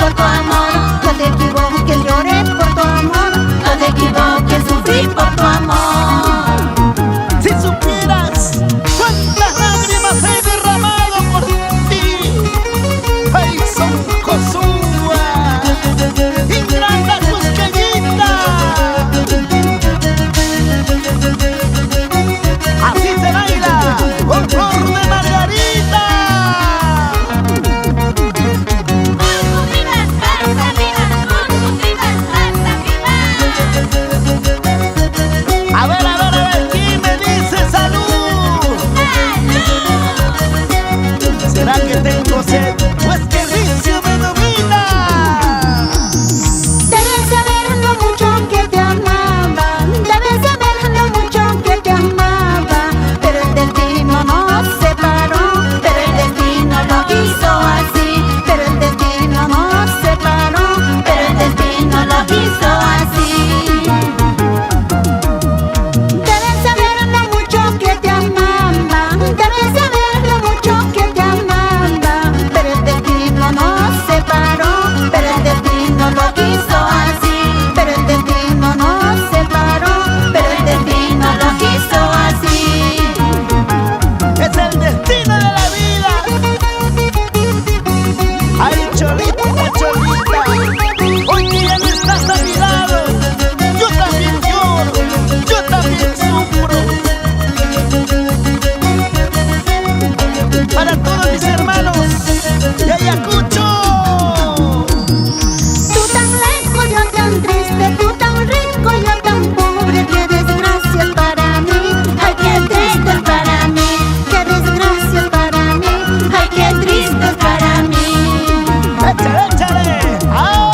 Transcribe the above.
por tu amor. No te equivoques, lloré por tu amor. No te equivoques, sufrí por tu amor. Si supieras cuántas lágrimas he derramado por ti. Ay, son cosúa, ingrata cusqueñita. Así se baila con flor de margarita. A ver, ¿quién me dice salud? ¿Será que tengo sed? Pues que el vicio me domina. Debes saber lo mucho que te amaba. Debes saber lo mucho que te amaba. Pero el destino nos separó. Pero el destino lo quiso así. Pero el destino nos separó. Pero el destino lo quiso así. Debes saber lo mucho que te amaba. Debes saber lo mucho que te amaba. Pero el destino nos separó. Pero el destino lo quiso así. Pero el destino nos separó. Pero el destino lo quiso así. Es el destino de la vida. Ay, cholita, cholita, hoy que ya no estás a mi lado, yo también lloro, yo también sufro. Para todos mis hermanos de Ayacucho. Tú tan lejos, yo tan triste. Tú tan rico, yo tan pobre. Qué desgracia para mí. Ay, qué triste para mí. Qué desgracia para mí. Ay, qué triste para mí. Échale, échale. ¡Ah!